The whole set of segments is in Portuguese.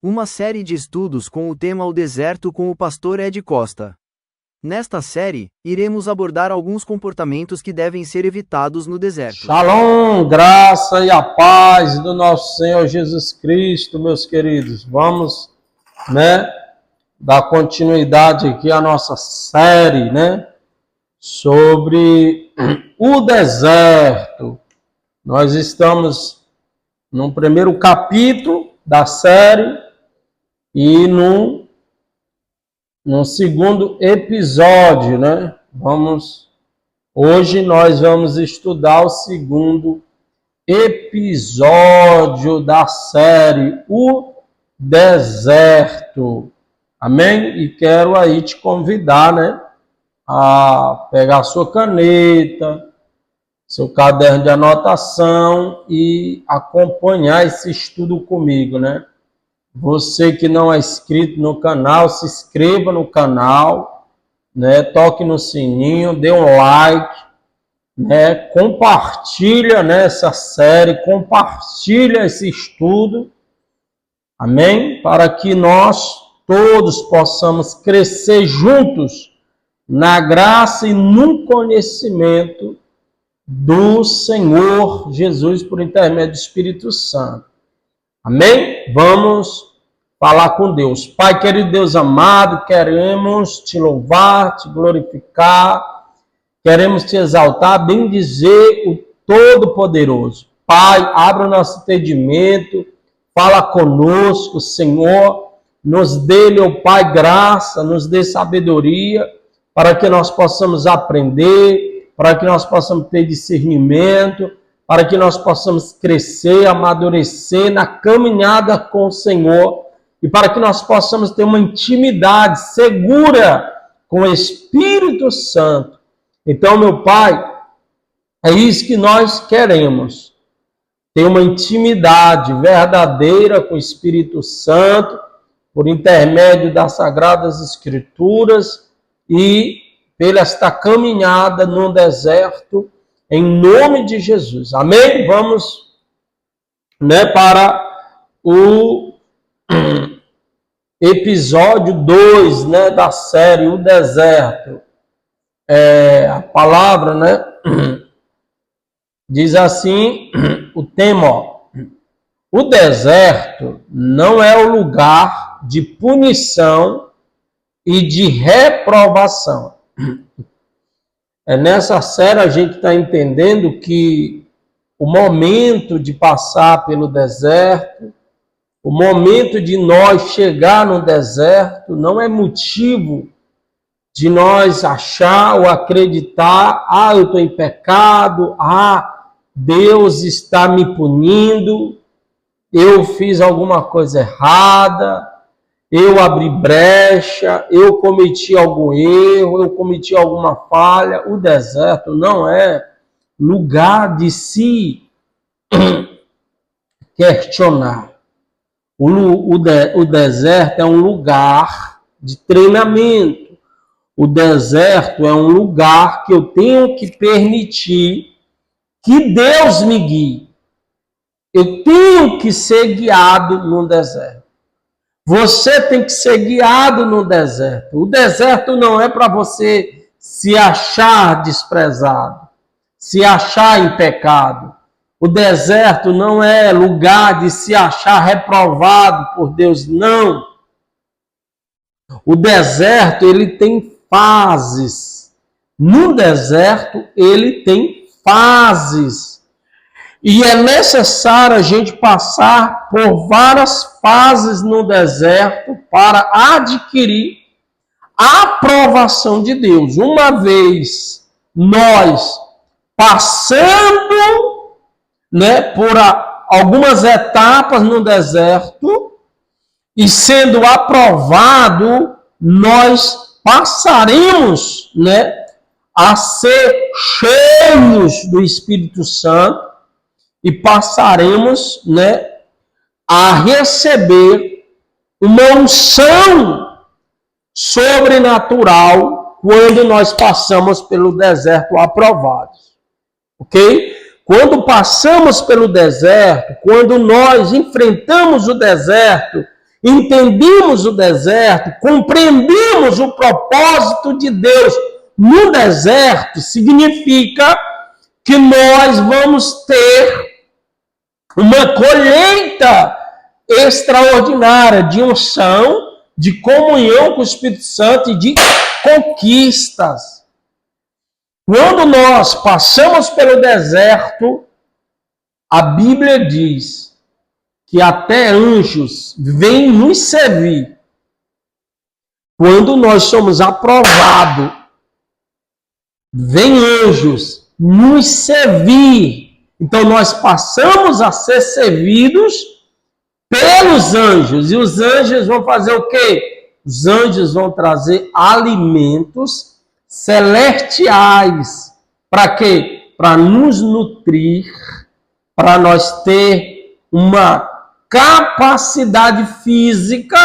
uma série de estudos com o tema O Deserto com o pastor Ed Costa. Nesta série, iremos abordar alguns comportamentos que devem ser evitados no deserto. Shalom, graça e a paz do nosso Senhor Jesus Cristo, meus queridos. Vamos, dar continuidade aqui à nossa série, sobre o deserto. Nós estamos no primeiro capítulo da série e no segundo episódio, Hoje nós vamos estudar o segundo episódio da série, o deserto. Amém? E quero aí te convidar, a pegar sua caneta, seu caderno de anotação e acompanhar esse estudo comigo, Você que não é inscrito no canal, se inscreva no canal, toque no sininho, dê um like, compartilha essa série, compartilha esse estudo, amém? Para que nós todos possamos crescer juntos na graça e no conhecimento do Senhor Jesus por intermédio do Espírito Santo. Amém? Vamos falar com Deus. Pai querido, Deus amado, queremos te louvar, te glorificar, queremos te exaltar, bendizer o Todo-Poderoso. Pai, abra o nosso entendimento, fala conosco, Senhor, nos dê, meu Pai, graça, nos dê sabedoria, para que nós possamos aprender, para que nós possamos ter discernimento, para que nós possamos crescer, amadurecer na caminhada com o Senhor e para que nós possamos ter uma intimidade segura com o Espírito Santo. Então, meu Pai, é isso que nós queremos, ter uma intimidade verdadeira com o Espírito Santo por intermédio das Sagradas Escrituras e pela esta caminhada no deserto, em nome de Jesus. Amém? Vamos para o episódio 2 da série O Deserto. A palavra diz assim, o tema, o deserto não é o lugar de punição e de reprovação. Nessa série a gente está entendendo que o momento de passar pelo deserto, o momento de nós chegar no deserto, não é motivo de nós achar ou acreditar, eu estou em pecado, Deus está me punindo, eu fiz alguma coisa errada, eu abri brecha, eu cometi algum erro, eu cometi alguma falha. O deserto não é lugar de se questionar. O deserto é um lugar de treinamento. O deserto é um lugar que eu tenho que permitir que Deus me guie. Eu tenho que ser guiado no deserto. Você tem que ser guiado no deserto. O deserto não é para você se achar desprezado, se achar em pecado. O deserto não é lugar de se achar reprovado por Deus, não. O deserto, ele tem fases. No deserto, ele tem fases. E é necessário a gente passar por várias fases no deserto para adquirir a aprovação de Deus. Uma vez nós passando por algumas etapas no deserto e sendo aprovado, nós passaremos a ser cheios do Espírito Santo e passaremos a receber uma unção sobrenatural quando nós passamos pelo deserto aprovados. Ok? Quando passamos pelo deserto, quando nós enfrentamos o deserto entendemos o deserto, compreendemos o propósito de Deus no deserto, significa que nós vamos ter uma colheita extraordinária de unção, de comunhão com o Espírito Santo e de conquistas. Quando nós passamos pelo deserto, a Bíblia diz que até anjos vêm nos servir. Quando nós somos aprovados, vêm anjos nos servir. Então nós passamos a ser servidos pelos anjos. E os anjos vão fazer o quê? Os anjos vão trazer alimentos celestiais. Para quê? Para nos nutrir, para nós ter uma capacidade física,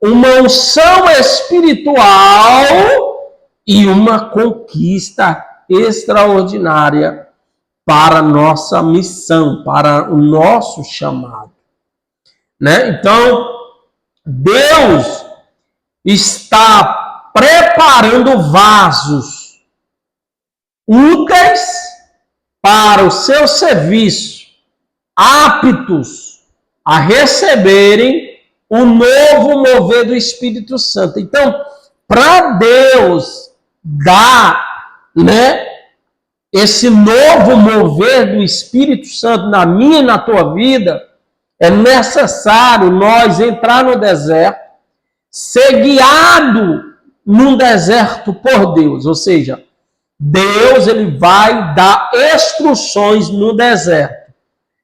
uma unção espiritual e uma conquista extraordinária para a nossa missão, para o nosso chamado. Né? Então, Deus está preparando vasos úteis para o seu serviço, aptos a receberem o novo mover do Espírito Santo. Então, para Deus dar, né, esse novo mover do Espírito Santo na minha e na tua vida, é necessário nós entrar no deserto, ser guiado num deserto por Deus. Ou seja, Deus ele vai dar instruções no deserto.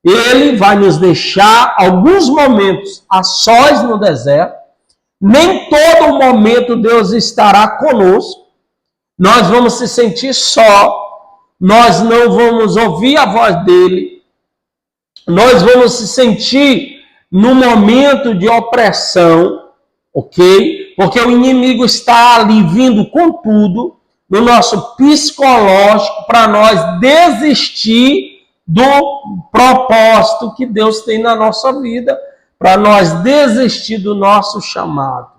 Ele vai nos deixar alguns momentos a sós no deserto. Nem todo momento Deus estará conosco. Nós vamos se sentir só. Nós não vamos ouvir a voz dele. Nós vamos se sentir num momento de opressão, ok? Porque o inimigo está ali vindo com tudo no nosso psicológico para nós desistir do propósito que Deus tem na nossa vida, para nós desistir do nosso chamado.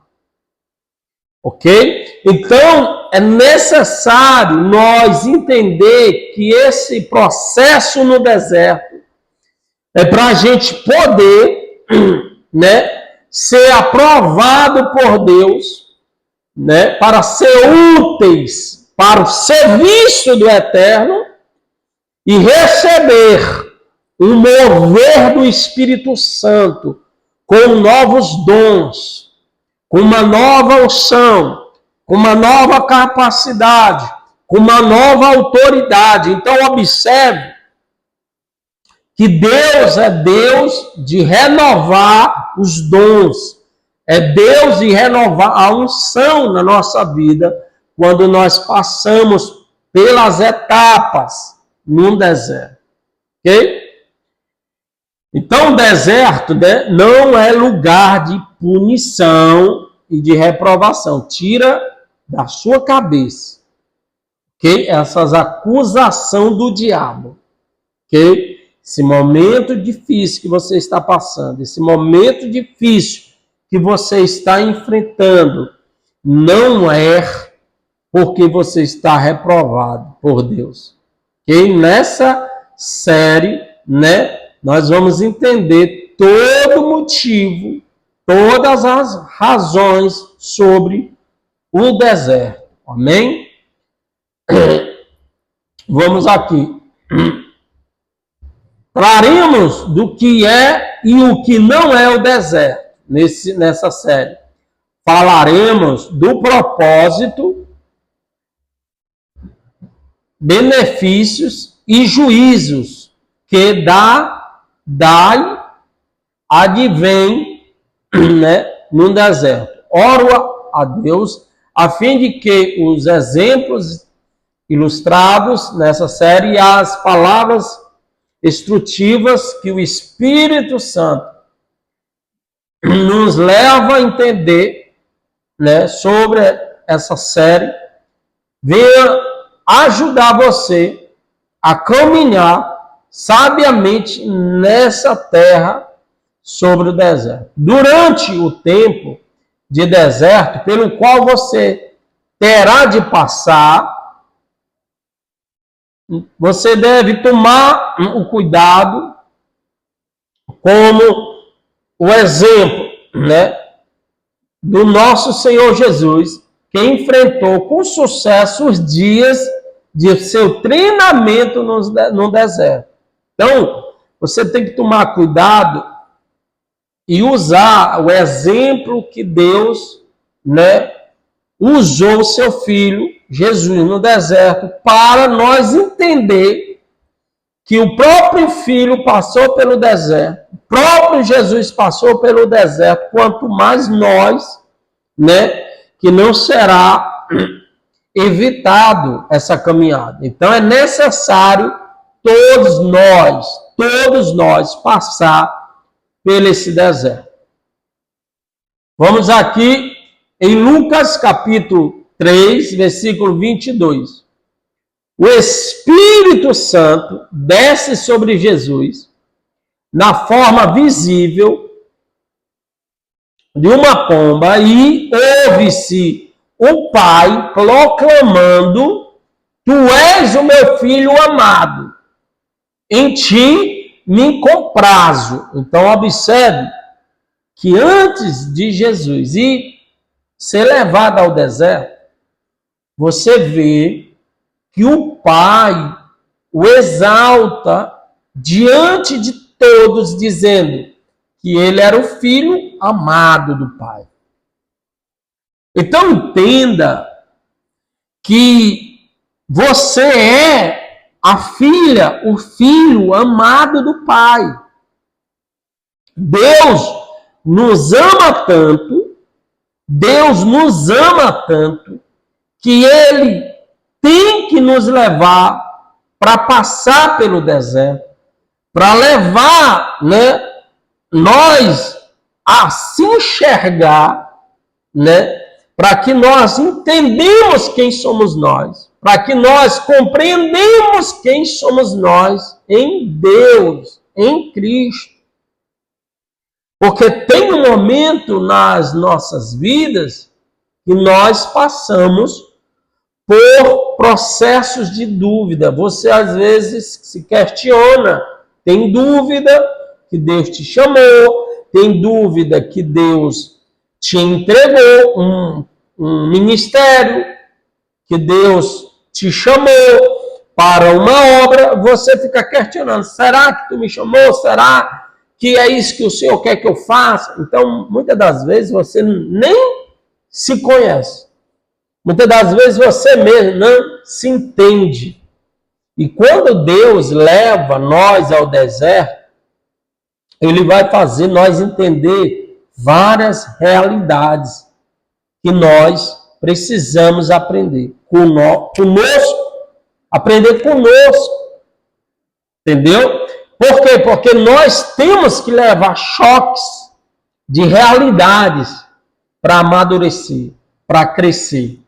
Ok? Então, é necessário nós entender que esse processo no deserto é para a gente poder, né, ser aprovado por Deus, né, para ser úteis para o serviço do Eterno e receber um mover do Espírito Santo com novos dons, com uma nova unção, com uma nova capacidade, com uma nova autoridade. Então, observe que Deus é Deus de renovar os dons, é Deus de renovar a unção na nossa vida quando nós passamos pelas etapas num deserto. Ok? Então, o deserto, né, não é lugar de punição e de reprovação. Tira da sua cabeça, ok? Essas acusações do diabo, ok? Esse momento difícil que você está passando, esse momento difícil que você está enfrentando, não é porque você está reprovado por Deus. Ok? Nessa série, né, nós vamos entender todo o motivo, todas as razões sobre o deserto. Amém? Vamos aqui. Falaremos do que é e o que não é o deserto nessa série. Falaremos do propósito, benefícios e juízos que advém, né, no deserto. Oro a Deus a fim de que os exemplos ilustrados nessa série e as palavras instrutivas que o Espírito Santo nos leva a entender, né, sobre essa série, venha ajudar você a caminhar sabiamente nessa terra sobre o deserto. Durante o tempo de deserto, pelo qual você terá de passar, você deve tomar o cuidado, como o exemplo, do nosso Senhor Jesus, que enfrentou com sucesso os dias de seu treinamento no deserto. Então, você tem que tomar cuidado e usar o exemplo que Deus, usou o seu filho, Jesus, no deserto, para nós entender que o próprio filho passou pelo deserto, o próprio Jesus passou pelo deserto, quanto mais nós, que não será evitado essa caminhada. Então é necessário todos nós passar por esse deserto. Vamos aqui em Lucas capítulo 3, versículo 22. O Espírito Santo desce sobre Jesus na forma visível de uma pomba e ouve-se o Pai proclamando: Tu és o meu filho amado, em ti me comprazo. Então observe que antes de Jesus ir ser levado ao deserto, você vê que o Pai o exalta diante de todos, dizendo que ele era o filho amado do Pai. Então entenda que você é a filha, o filho amado do Pai. Deus nos ama tanto, que Ele tem que nos levar para passar pelo deserto, para levar, nós a se enxergar, para que nós entendamos quem somos nós, para que nós compreendemos quem somos nós em Deus, em Cristo. Porque tem um momento nas nossas vidas que nós passamos por processos de dúvida. Você às vezes se questiona, tem dúvida que Deus te chamou, tem dúvida que Deus te entregou um ministério, que Deus te chamou para uma obra, você fica questionando, será que tu me chamou? Será que é isso que o Senhor quer que eu faça? Então, muitas das vezes você nem se conhece. Muitas das vezes você mesmo não se entende. E quando Deus leva nós ao deserto, Ele vai fazer nós entender várias realidades que nós precisamos aprender aprender conosco. Entendeu? Por quê? Porque nós temos que levar choques de realidades para amadurecer, para crescer.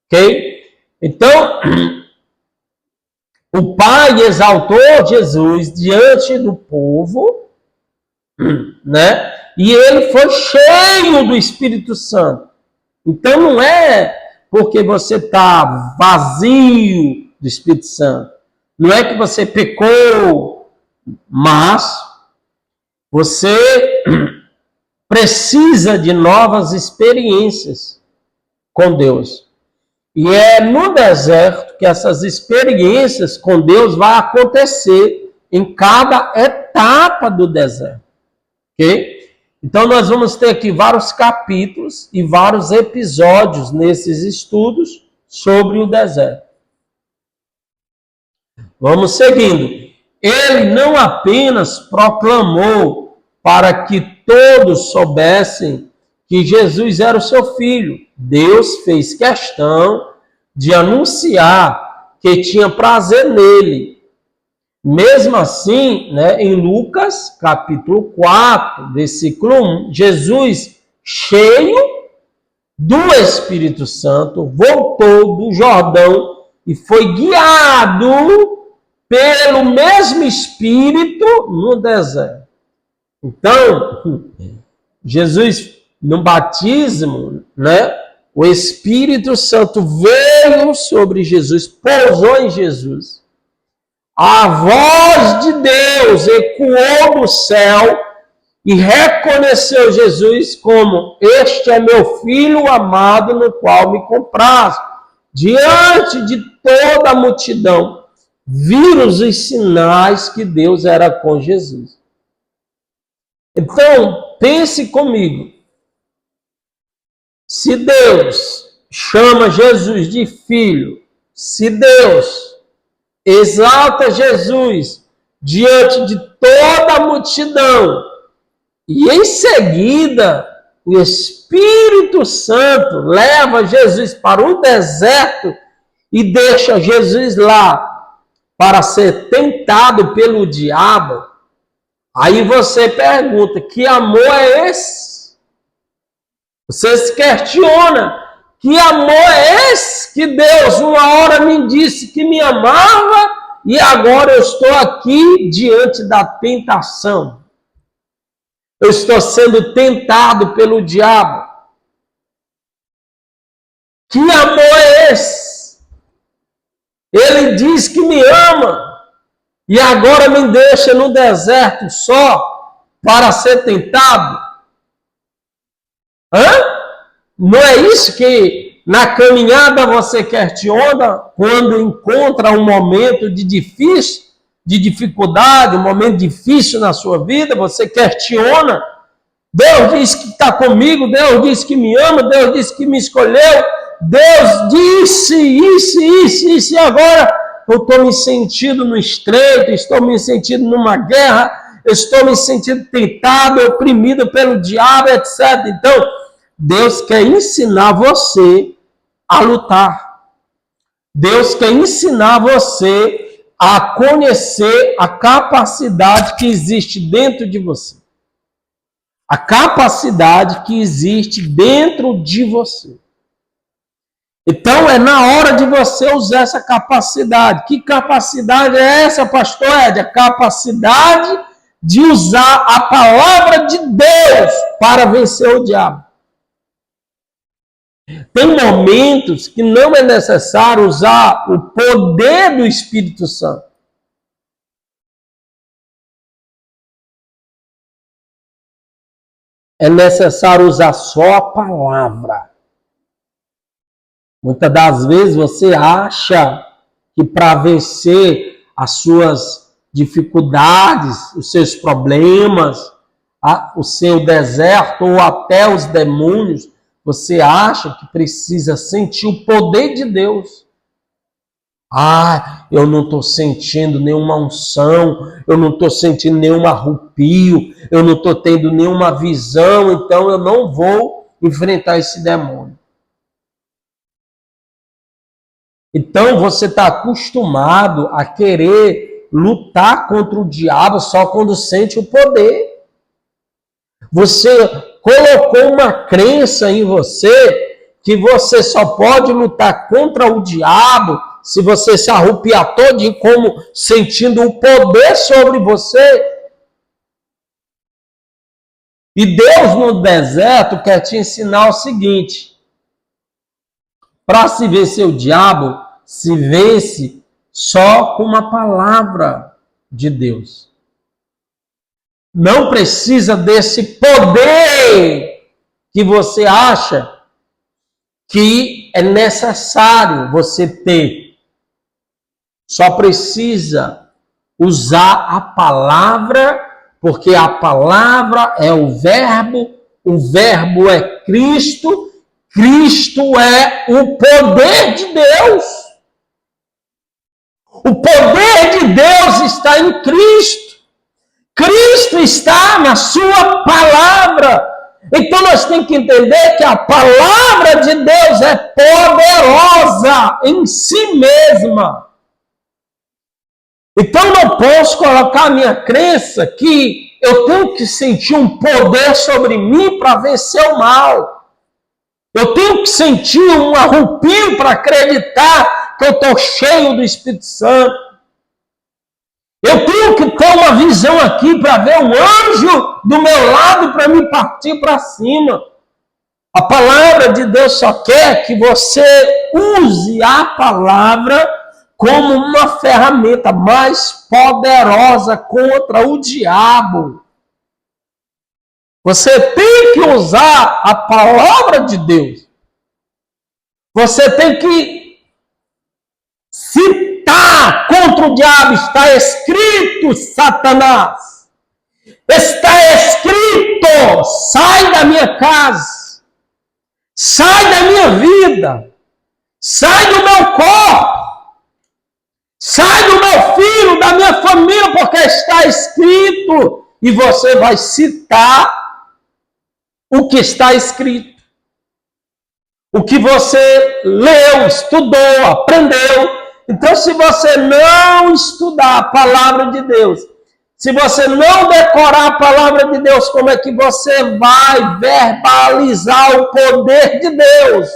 Ok? Então, o Pai exaltou Jesus diante do povo, e ele foi cheio do Espírito Santo. Então não é porque você está vazio do Espírito Santo, não é que você pecou, mas você precisa de novas experiências com Deus. E é no deserto que essas experiências com Deus vão acontecer em cada etapa do deserto. Ok? Então nós vamos ter aqui vários capítulos e vários episódios nesses estudos sobre o deserto. Vamos seguindo. Ele não apenas proclamou para que todos soubessem que Jesus era o seu filho. Deus fez questão de anunciar que tinha prazer nele. Mesmo assim, em Lucas, capítulo 4, versículo 1, Jesus, cheio do Espírito Santo, voltou do Jordão e foi guiado pelo mesmo Espírito no deserto. Então, Jesus, no batismo, né, o Espírito Santo veio sobre Jesus, pousou em Jesus. A voz de Deus ecoou do céu e reconheceu Jesus como: este é meu filho amado, no qual me comprazo. Diante de toda a multidão, viram os sinais que Deus era com Jesus. Então, pense comigo. Se Deus chama Jesus de filho, se Deus exalta Jesus diante de toda a multidão, e em seguida o Espírito Santo leva Jesus para um deserto e deixa Jesus lá para ser tentado pelo diabo, aí você pergunta: que amor é esse? Você se questiona: que amor é esse que Deus uma hora me disse que me amava e agora eu estou aqui diante da tentação? Eu estou sendo tentado pelo diabo. Que amor é esse? Ele diz que me ama e agora me deixa no deserto só para ser tentado? Não é isso que na caminhada você questiona quando encontra um momento de dificuldade, um momento difícil na sua vida? Você questiona: Deus disse que está comigo, Deus disse que me ama, Deus disse que me escolheu, Deus disse isso, e agora eu estou me sentindo no estreito, estou me sentindo numa guerra, estou me sentindo tentado, oprimido pelo diabo, etc. Então, Deus quer ensinar você a lutar. Deus quer ensinar você a conhecer a capacidade que existe dentro de você. A capacidade que existe dentro de você. Então, é na hora de você usar essa capacidade. Que capacidade é essa, pastor Ed? A capacidade de usar a palavra de Deus para vencer o diabo. Tem momentos que não é necessário usar o poder do Espírito Santo. É necessário usar só a palavra. Muitas das vezes você acha que para vencer as suas dificuldades, os seus problemas, o seu deserto ou até os demônios, você acha que precisa sentir o poder de Deus. Eu não estou sentindo nenhuma unção, eu não estou sentindo nenhum arrepio, eu não estou tendo nenhuma visão, então eu não vou enfrentar esse demônio. Então você está acostumado a querer lutar contra o diabo só quando sente o poder. Você colocou uma crença em você que você só pode lutar contra o diabo se você se arrupiar todinho como sentindo o poder sobre você. E Deus no deserto quer te ensinar o seguinte: para se vencer o diabo, se vence só com uma palavra de Deus. Não precisa desse poder que você acha que é necessário você ter. Só precisa usar a palavra, porque a palavra é o verbo é Cristo, Cristo é o poder de Deus. O poder de Deus está em Cristo. Cristo está na sua palavra. Então nós temos que entender que a palavra de Deus é poderosa em si mesma. Então não posso colocar a minha crença que eu tenho que sentir um poder sobre mim para vencer o mal. Eu tenho que sentir um arrepio para acreditar que eu estou cheio do Espírito Santo. Eu tenho que ter uma visão aqui para ver o anjo do meu lado para me partir para cima. A palavra de Deus só quer que você use a palavra como uma ferramenta mais poderosa contra o diabo. Você tem que usar a palavra de Deus. Você tem que citar contra o diabo. Está escrito, Satanás. Está escrito, sai da minha casa. Sai da minha vida. Sai do meu corpo. Sai do meu filho, da minha família, porque está escrito. E você vai citar o que está escrito. O que você leu, estudou, aprendeu. Então, se você não estudar a palavra de Deus, se você não decorar a palavra de Deus, como é que você vai verbalizar o poder de Deus?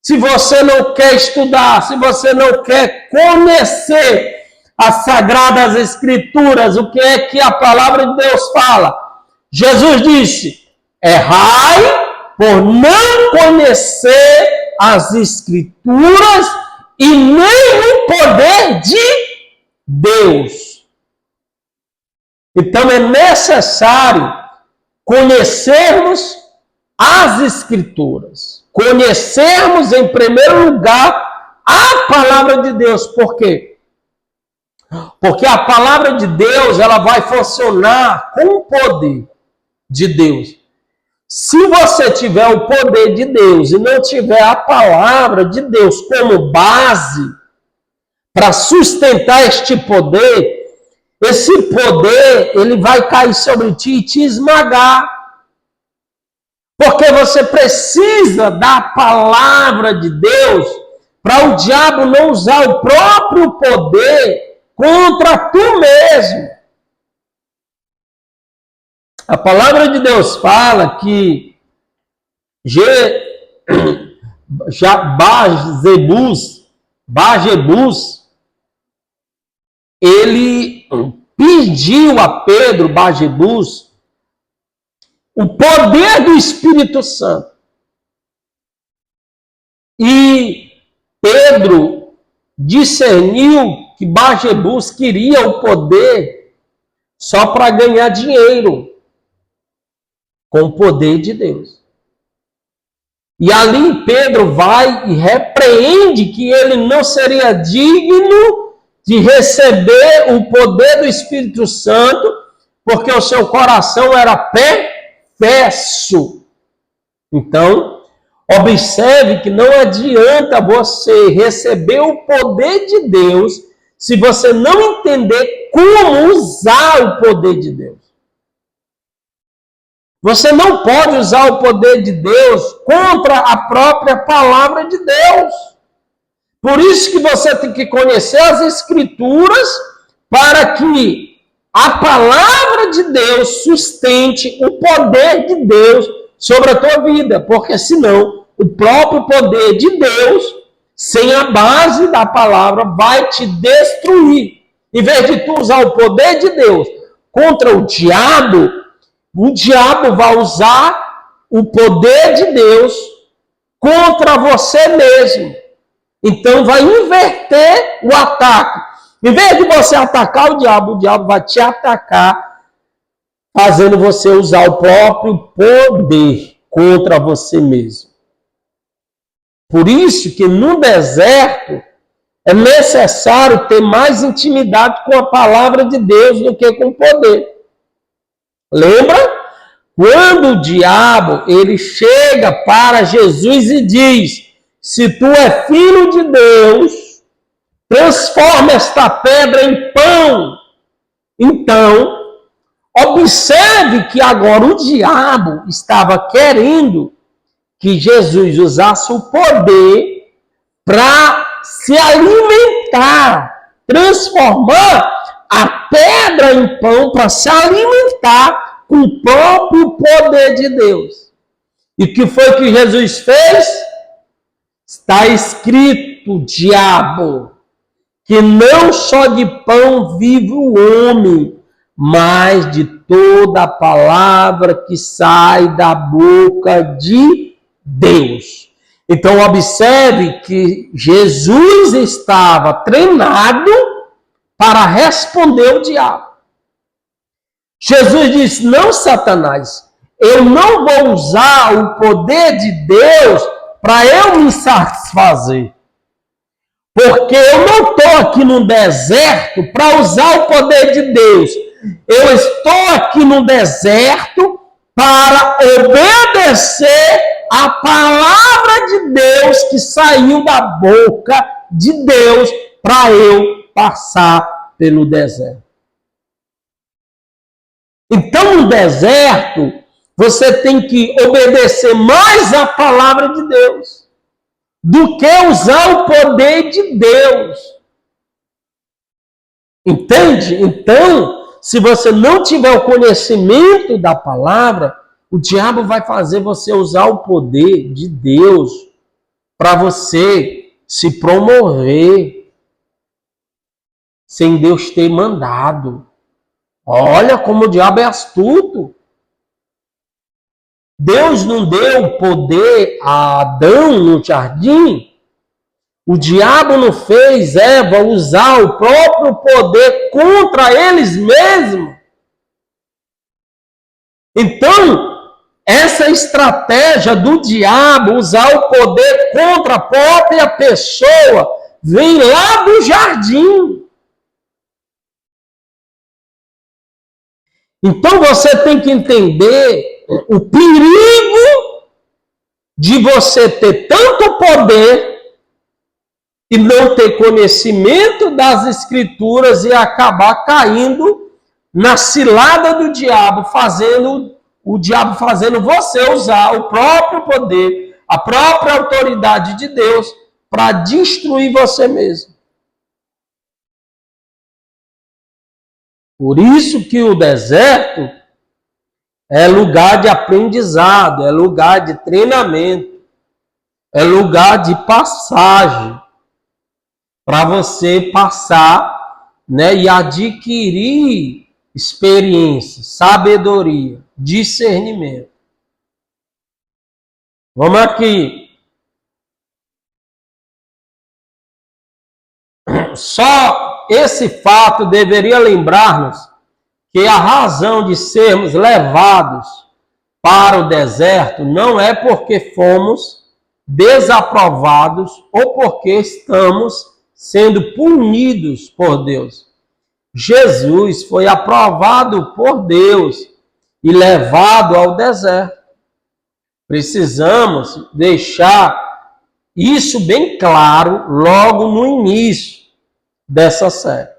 Se você não quer estudar, se você não quer conhecer as Sagradas Escrituras, o que é que a palavra de Deus fala? Jesus disse, errai por não conhecer as Escrituras e nem o poder de Deus. Então é necessário conhecermos as Escrituras. Conhecermos em primeiro lugar a palavra de Deus. Por quê? Porque a palavra de Deus, ela vai funcionar com o poder de Deus. Se você tiver o poder de Deus e não tiver a palavra de Deus como base para sustentar este poder, esse poder, ele vai cair sobre ti e te esmagar. Porque você precisa da palavra de Deus para o diabo não usar o próprio poder contra tu mesmo. A palavra de Deus fala que Bajebus, ele pediu a Pedro, Bajebus, o poder do Espírito Santo. E Pedro discerniu que Bajebus queria o poder só para ganhar dinheiro com o poder de Deus. E ali Pedro vai e repreende que ele não seria digno de receber o poder do Espírito Santo, porque o seu coração era perverso. Então, observe que não adianta você receber o poder de Deus se você não entender como usar o poder de Deus. Você não pode usar o poder de Deus contra a própria palavra de Deus. Por isso que você tem que conhecer as Escrituras para que a palavra de Deus sustente o poder de Deus sobre a tua vida. Porque senão, o próprio poder de Deus, sem a base da palavra, vai te destruir. Em vez de tu usar o poder de Deus contra o diabo vai usar o poder de Deus contra você mesmo. Então vai inverter o ataque. Em vez de você atacar o diabo vai te atacar, fazendo você usar o próprio poder contra você mesmo. Por isso que no deserto é necessário ter mais intimidade com a palavra de Deus do que com o poder. Lembra? Quando o diabo, ele chega para Jesus e diz, se tu é filho de Deus, transforma esta pedra em pão. Então, observe que agora o diabo estava querendo que Jesus usasse o poder para se alimentar, transformar a pedra em pão para se alimentar com o próprio poder de Deus. E o que foi que Jesus fez? Está escrito, diabo, que não só de pão vive o homem, mas de toda a palavra que sai da boca de Deus. Então, observe que Jesus estava treinado para responder o diabo. Jesus disse: não, Satanás, eu não vou usar o poder de Deus para eu me satisfazer. Porque eu não estou aqui no deserto para usar o poder de Deus. Eu estou aqui no deserto para obedecer a palavra de Deus que saiu da boca de Deus para eu passar pelo deserto. Então, no deserto, você tem que obedecer mais a palavra de Deus do que usar o poder de Deus. Entende? Então, se você não tiver o conhecimento da palavra, o diabo vai fazer você usar o poder de Deus para você se promover sem Deus ter mandado. Olha como o diabo é astuto. Deus não deu poder a Adão no jardim. O diabo não fez Eva usar o próprio poder contra eles mesmos. Então, essa estratégia do diabo, usar o poder contra a própria pessoa, vem lá do jardim. Então, você tem que entender o perigo de você ter tanto poder e não ter conhecimento das Escrituras e acabar caindo na cilada do diabo, fazendo você usar o próprio poder, a própria autoridade de Deus para destruir você mesmo. Por isso que o deserto é lugar de aprendizado, é lugar de treinamento, é lugar de passagem para você passar, né, e adquirir experiência, sabedoria, discernimento. Vamos aqui. Só esse fato deveria lembrar-nos que a razão de sermos levados para o deserto não é porque fomos desaprovados ou porque estamos sendo punidos por Deus. Jesus foi aprovado por Deus e levado ao deserto. Precisamos deixar isso bem claro logo no início dessa série.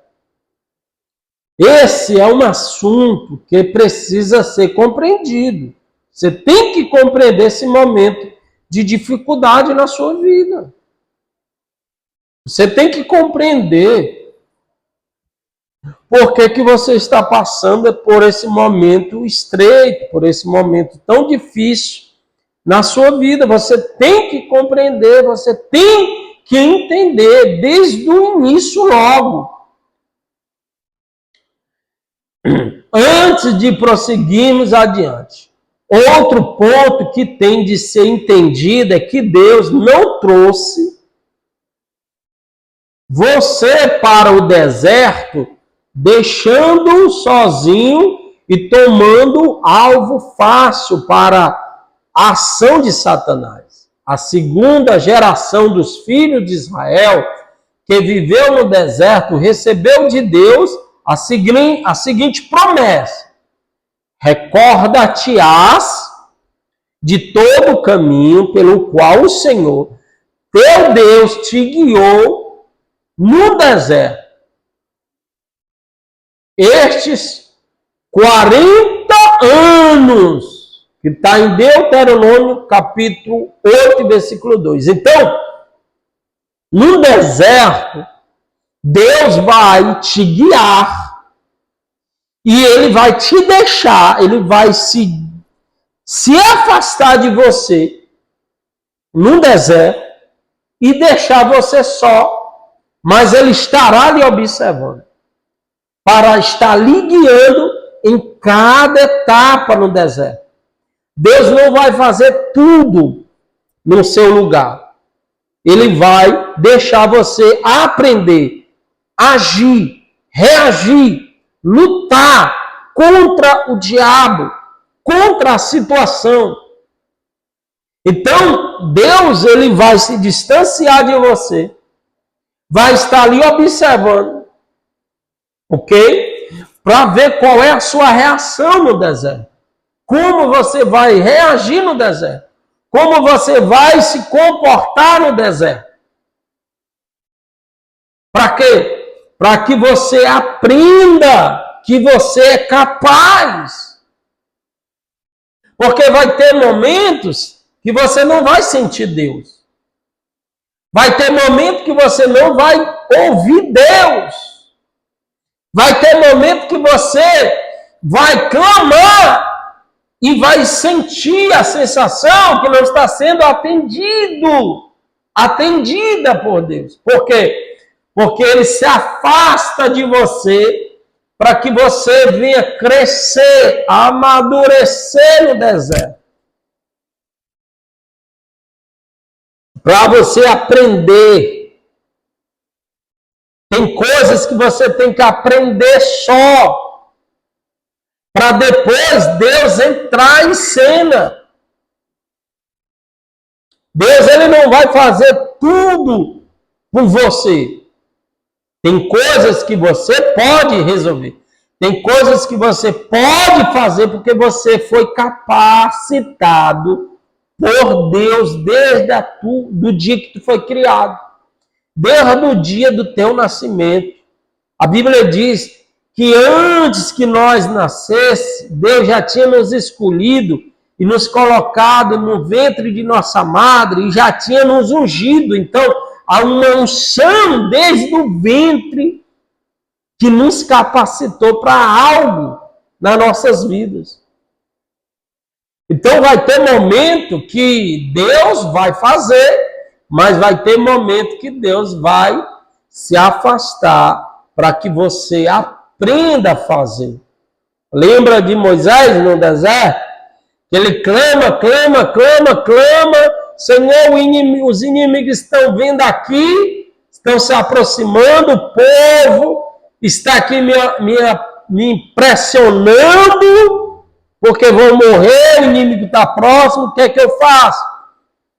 Esse é um assunto que precisa ser compreendido. Você tem que compreender esse momento de dificuldade na sua vida. Você tem que compreender por que você está passando por esse momento estreito, por esse momento tão difícil na sua vida. Você tem que compreender, você tem que entender desde o início logo. Antes de prosseguirmos adiante, outro ponto que tem de ser entendido é que Deus não trouxe você para o deserto deixando-o sozinho e tomando alvo fácil para a ação de Satanás. A segunda geração dos filhos de Israel que viveu no deserto recebeu de Deus a seguinte promessa: recorda-te-ás de todo o caminho pelo qual o Senhor, teu Deus, te guiou no deserto. Estes 40 anos, que está em Deuteronômio, capítulo 8, versículo 2. Então, no deserto, Deus vai te guiar e Ele vai te deixar, Ele vai se afastar de você no deserto e deixar você só mas Ele estará lhe observando, para estar lhe guiando em cada etapa no deserto. Deus não vai fazer tudo no seu lugar. Ele vai deixar você aprender, agir, reagir, lutar contra o diabo, contra a situação. Então, Deus, ele vai se distanciar de você, vai estar ali observando, ok? Para ver qual é a sua reação no deserto. Como você vai reagir no deserto. Como você vai se comportar no deserto. Para quê? Para que você aprenda que você é capaz. Porque vai ter momentos que você não vai sentir Deus. Vai ter momento que você não vai ouvir Deus. Vai ter momento que você vai clamar e vai sentir a sensação que não está sendo atendida por Deus. Por quê? Porque Ele se afasta de você para que você venha crescer, amadurecer no deserto. Para você aprender. Tem coisas que você tem que aprender só. Para depois Deus entrar em cena. Deus, ele não vai fazer tudo por você. Tem coisas que você pode resolver. Tem coisas que você pode fazer porque você foi capacitado por Deus desde do dia que tu foi criado. Desde o dia do teu nascimento. A Bíblia diz que antes que nós nascêssemos, Deus já tinha nos escolhido e nos colocado no ventre de nossa madre e já tinha nos ungido. Então, há uma unção desde o ventre que nos capacitou para algo nas nossas vidas. Então, vai ter momento que Deus vai fazer, mas vai ter momento que Deus vai se afastar para que você aprenda a fazer. Lembra de Moisés no deserto? Ele clama, Senhor, os inimigos estão vindo aqui, estão se aproximando, o povo está aqui me impressionando, porque vou morrer, o inimigo está próximo, o que é que eu faço?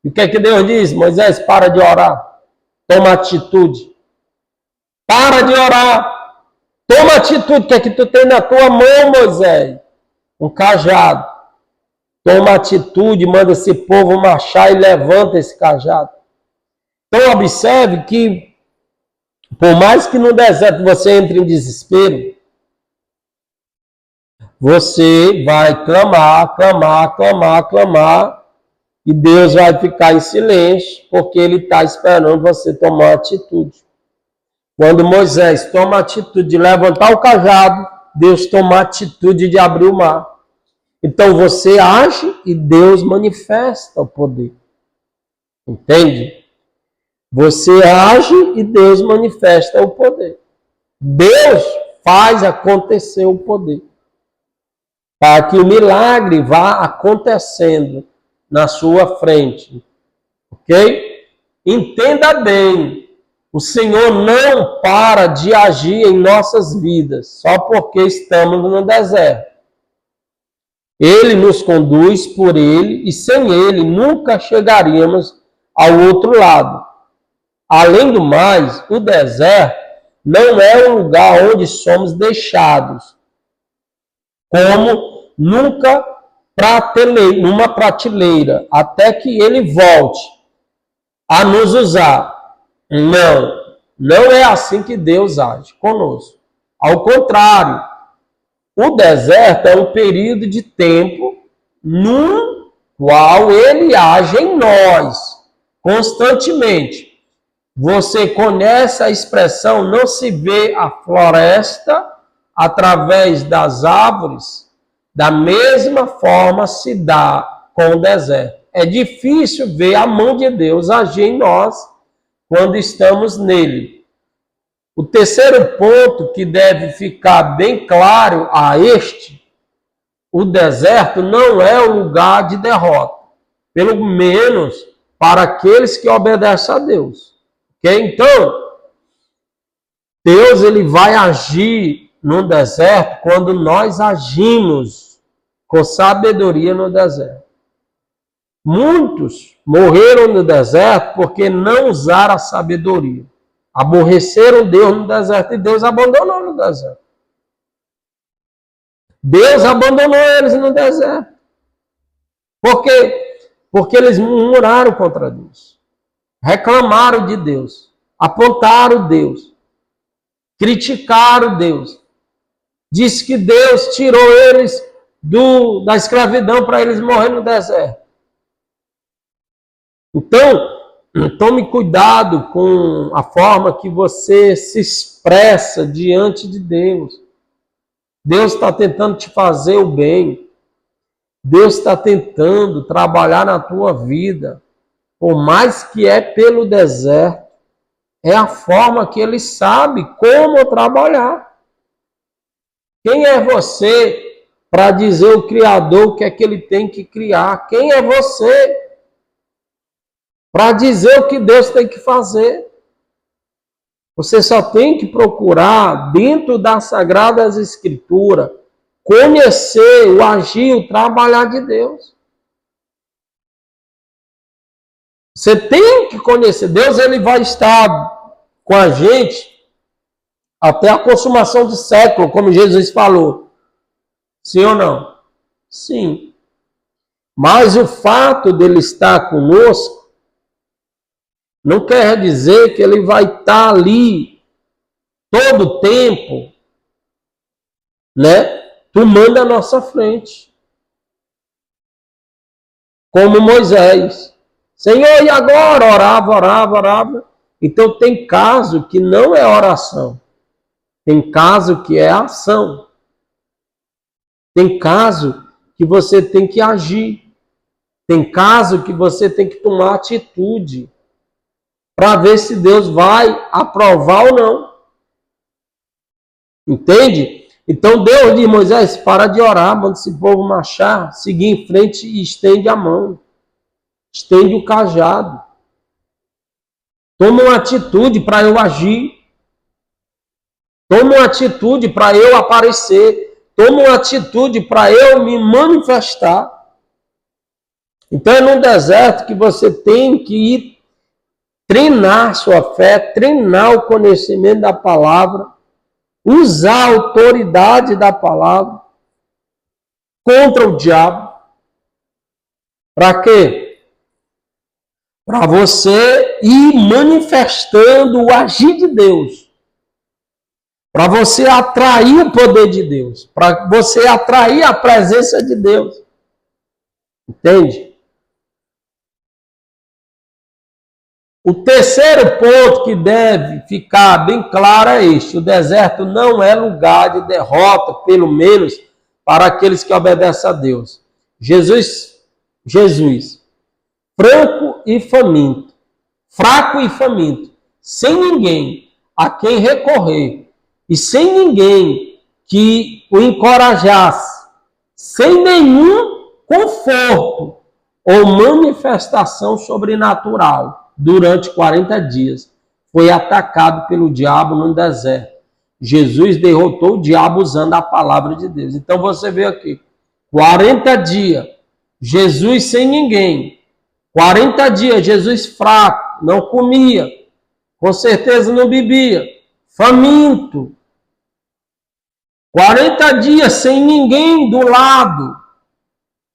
E o que é que Deus diz? Moisés, para de orar, toma atitude. Para de orar, toma atitude, o que é que tu tem na tua mão, Moisés? Um cajado. Toma atitude, manda esse povo marchar e levanta esse cajado. Então observe que, por mais que no deserto você entre em desespero, você vai clamar, e Deus vai ficar em silêncio, porque Ele está esperando você tomar atitude. Quando Moisés toma a atitude de levantar o cajado, Deus toma a atitude de abrir o mar. Então você age e Deus manifesta o poder. Entende? Você age e Deus manifesta o poder. Deus faz acontecer o poder. Para que o milagre vá acontecendo na sua frente. Ok? Entenda bem. O Senhor não para de agir em nossas vidas só porque estamos no deserto. Ele nos conduz por Ele e sem Ele nunca chegaríamos ao outro lado. Além do mais, o deserto não é um lugar onde somos deixados como numa prateleira até que Ele volte a nos usar. Não é assim que Deus age conosco. Ao contrário, o deserto é um período de tempo no qual Ele age em nós, constantemente. Você conhece a expressão, não se vê a floresta através das árvores? Da mesma forma se dá com o deserto. É difícil ver a mão de Deus agir em nós quando estamos nele. O terceiro ponto que deve ficar bem claro a o deserto não é o lugar de derrota, pelo menos para aqueles que obedecem a Deus. Okay? Então, Deus ele vai agir no deserto quando nós agimos com sabedoria no deserto. Muitos morreram no deserto porque não usaram a sabedoria. Aborreceram Deus no deserto e Deus abandonou no deserto. Deus abandonou eles no deserto. Por quê? Porque eles murmuraram contra Deus. Reclamaram de Deus. Apontaram Deus. Criticaram Deus. Diz que Deus tirou eles da escravidão para eles morrerem no deserto. Então, tome cuidado com a forma que você se expressa diante de Deus. Deus está tentando te fazer o bem. Deus está tentando trabalhar na tua vida. Por mais que é pelo deserto, é a forma que Ele sabe como trabalhar. Quem é você para dizer o Criador o que é que Ele tem que criar? Quem é você para dizer o que Deus tem que fazer? Você só tem que procurar, dentro das Sagradas Escrituras, conhecer o agir, o trabalhar de Deus. Você tem que conhecer. Deus ele vai estar com a gente até a consumação do século, como Jesus falou. Sim ou não? Sim. Mas o fato dele estar conosco não quer dizer que ele vai estar ali todo o tempo, né? Tomando a nossa frente. Como Moisés. Senhor, e agora? Orava. Então tem caso que não é oração. Tem caso que é ação. Tem caso que você tem que agir. Tem caso que você tem que tomar atitude para ver se Deus vai aprovar ou não. Entende? Então Deus diz, Moisés, para de orar, manda esse povo marchar, seguir em frente e estende a mão. Estende o cajado. Toma uma atitude para eu agir. Toma uma atitude para eu aparecer. Toma uma atitude para eu me manifestar. Então é no deserto que você tem que ir treinar sua fé, treinar o conhecimento da palavra, usar a autoridade da palavra contra o diabo. Para quê? Para você ir manifestando o agir de Deus. Para você atrair o poder de Deus. Para você atrair a presença de Deus. Entende? O terceiro ponto que deve ficar bem claro é este. O deserto não é lugar de derrota, pelo menos para aqueles que obedecem a Deus. Jesus, fraco e faminto, sem ninguém a quem recorrer e sem ninguém que o encorajasse, sem nenhum conforto ou manifestação sobrenatural, durante 40 dias, foi atacado pelo diabo no deserto. Jesus derrotou o diabo usando a palavra de Deus. Então você vê aqui, 40 dias, Jesus sem ninguém. 40 dias, Jesus fraco, não comia, com certeza não bebia, faminto. 40 dias sem ninguém do lado,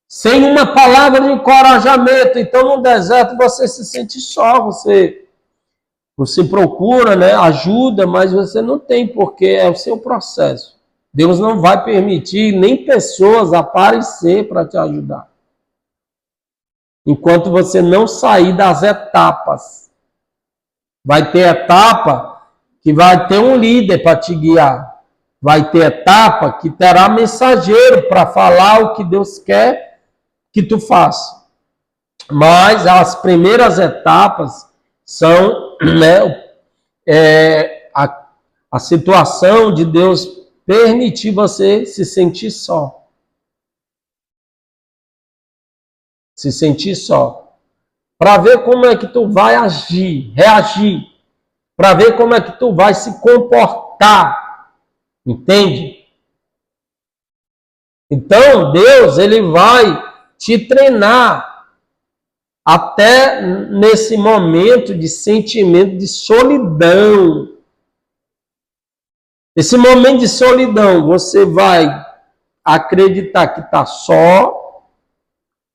sem uma palavra de encorajamento. Então no deserto você se sente só, você procura, né, ajuda, mas você não tem, porque é o seu processo. Deus não vai permitir nem pessoas aparecer para te ajudar. Enquanto você não sair das etapas. Vai ter etapa que vai ter um líder para te guiar. Vai ter etapa que terá mensageiro para falar o que Deus quer que tu faça. Mas as primeiras etapas são, né, a situação de Deus permitir você se sentir só. Se sentir só. Para ver como é que tu vai agir, reagir. Para ver como é que tu vai se comportar. Entende? Então, Deus, ele vai te treinar até nesse momento de sentimento de solidão. Esse momento de solidão, você vai acreditar que está só,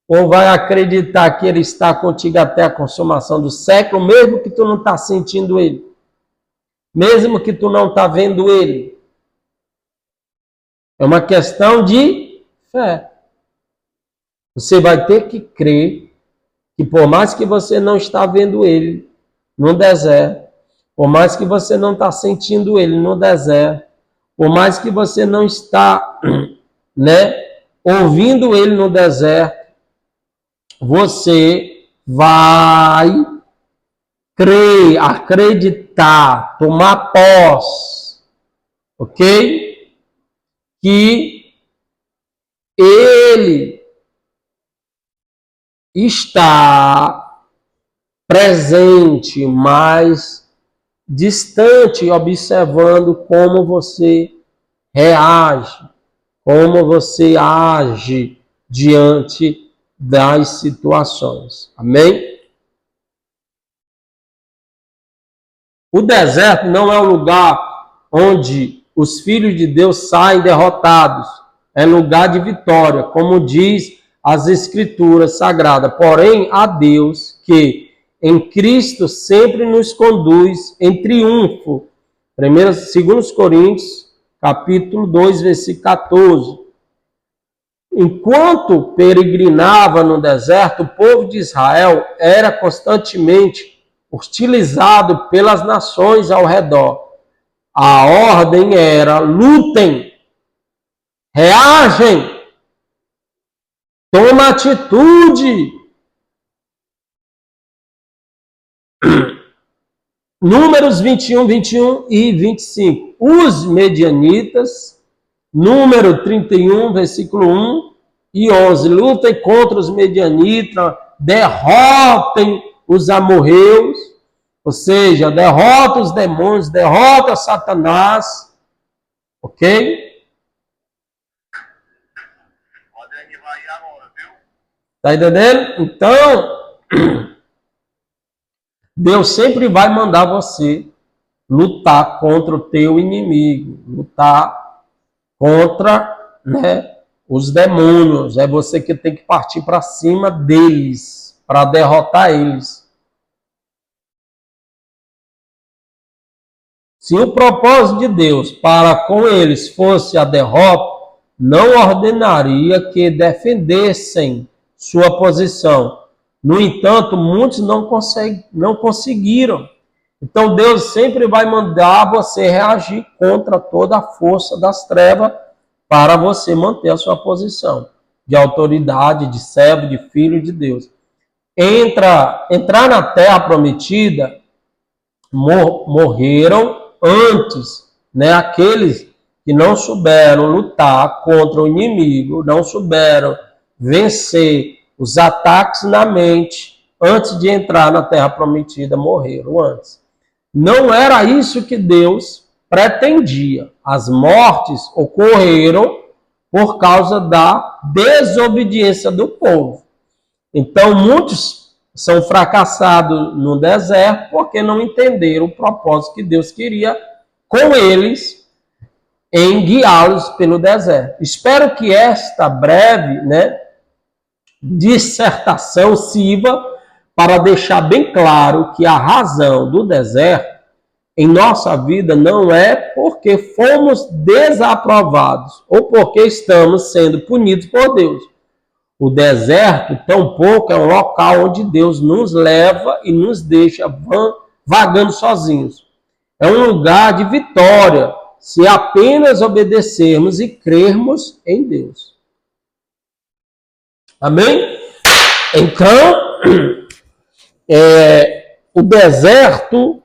ou vai acreditar que ele está contigo até a consumação do século, mesmo que tu não está sentindo ele, mesmo que tu não está vendo ele. É uma questão de fé. Você vai ter que crer que por mais que você não está vendo ele no deserto, por mais que você não está sentindo ele no deserto, por mais que você não está, ouvindo ele no deserto, você vai crer, acreditar, tomar posse, ok? Que ele está presente, mas distante, observando como você reage, como você age diante das situações. Amém? O deserto não é um lugar onde os filhos de Deus saem derrotados. É lugar de vitória, como diz as Escrituras Sagradas. Porém, há Deus que em Cristo sempre nos conduz em triunfo. 2 Coríntios, capítulo 2, versículo 14. Enquanto peregrinava no deserto, o povo de Israel era constantemente hostilizado pelas nações ao redor. A ordem era: lutem, reagem, toma atitude. Números 21, 21 e 25. Os medianitas, número 31, versículo 1 e 11. Lutem contra os medianitas, derrotem os amorreus, ou seja, derrota os demônios, derrota Satanás. Ok? Tá entendendo? Então, Deus sempre vai mandar você lutar contra o teu inimigo, lutar contra, os demônios. É você que tem que partir para cima deles, para derrotar eles. Se o propósito de Deus para com eles fosse a derrota, não ordenaria que defendessem sua posição. No entanto, muitos não conseguiram. Então, Deus sempre vai mandar você reagir contra toda a força das trevas para você manter a sua posição de autoridade, de servo, de filho de Deus. Entrar na terra prometida, morreram antes, aqueles que não souberam lutar contra o inimigo, não souberam vencer os ataques na mente, antes de entrar na terra prometida, morreram antes. Não era isso que Deus pretendia. As mortes ocorreram por causa da desobediência do povo. Então, muitos são fracassados no deserto porque não entenderam o propósito que Deus queria com eles em guiá-los pelo deserto. Espero que esta breve, dissertação sirva para deixar bem claro que a razão do deserto em nossa vida não é porque fomos desaprovados ou porque estamos sendo punidos por Deus. O deserto, tampouco, é um local onde Deus nos leva e nos deixa vagando sozinhos. É um lugar de vitória, se apenas obedecermos e crermos em Deus. Amém? Então, o deserto,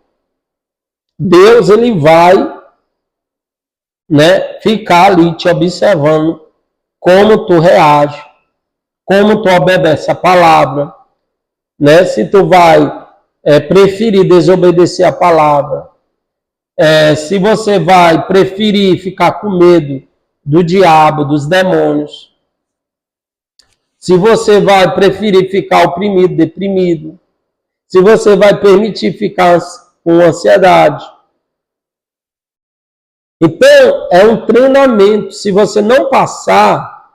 Deus ele vai né, ficar ali te observando como tu reage, como tu obedece a palavra, né? Se tu vai preferir desobedecer a palavra, se você vai preferir ficar com medo do diabo, dos demônios, se você vai preferir ficar oprimido, deprimido, se você vai permitir ficar com ansiedade. Então, é um treinamento. Se você não passar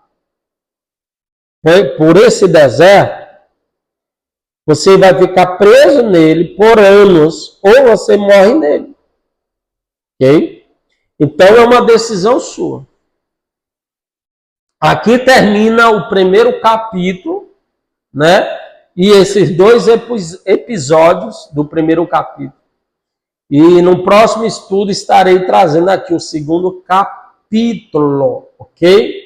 por esse deserto, você vai ficar preso nele por anos, ou você morre nele. Ok? Então, é uma decisão sua. Aqui termina o primeiro capítulo, né? E esses 2 episódios do primeiro capítulo. E no próximo estudo estarei trazendo aqui o segundo capítulo, ok?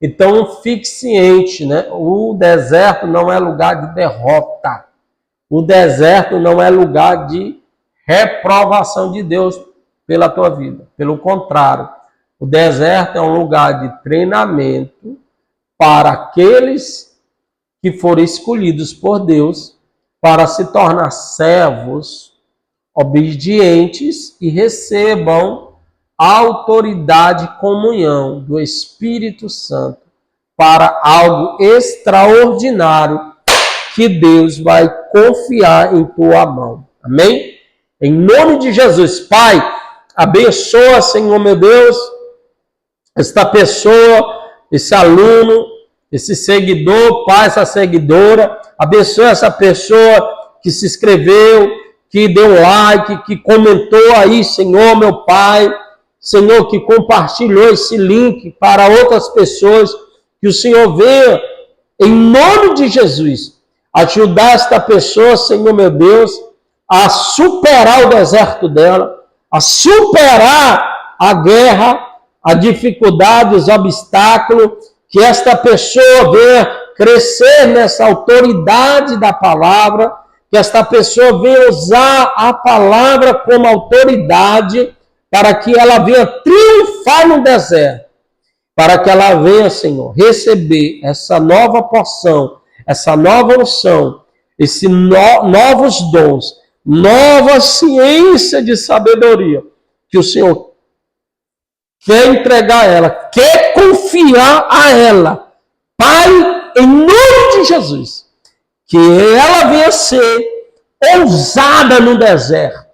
Então fique ciente, né? O deserto não é lugar de derrota. O deserto não é lugar de reprovação de Deus pela tua vida. Pelo contrário, o deserto é um lugar de treinamento para aqueles que forem escolhidos por Deus para se tornar servos obedientes e recebam a autoridade e comunhão do Espírito Santo para algo extraordinário que Deus vai confiar em tua mão. Amém? Em nome de Jesus. Pai, abençoa, Senhor meu Deus, esta pessoa, esse aluno, esse seguidor, Pai, essa seguidora. Abençoa essa pessoa que se inscreveu, que deu like, que comentou aí, Senhor, meu Pai. Senhor, que compartilhou esse link para outras pessoas. Que o Senhor venha, em nome de Jesus, ajudar esta pessoa, Senhor, meu Deus, a superar o deserto dela, a superar a guerra, a dificuldade, os obstáculos, que esta pessoa venha crescer nessa autoridade da palavra, que esta pessoa venha usar a palavra como autoridade para que ela venha triunfar no deserto, para que ela venha, Senhor, receber essa nova porção, essa nova unção, esses novos dons, nova ciência de sabedoria que o Senhor quer entregar a ela, quer confiar a ela. Pai, em nome de Jesus, que ela venha ser ousada no deserto,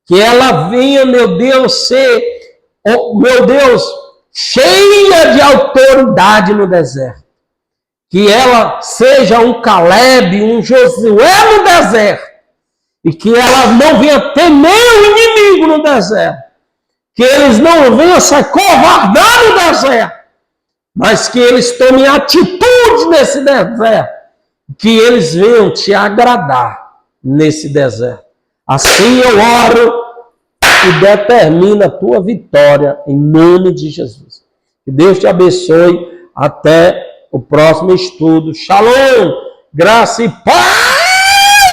que ela venha, meu Deus, ser, meu Deus, cheia de autoridade no deserto. Que ela seja um Caleb, um Josué no deserto. E que ela não venha temer o inimigo no deserto. Que eles não venham se acovardar no deserto. Mas que eles tomem atitude nesse deserto. Que eles venham te agradar nesse deserto. Assim eu oro e determino a tua vitória em nome de Jesus. Que Deus te abençoe. Até o próximo estudo. Shalom, graça e paz.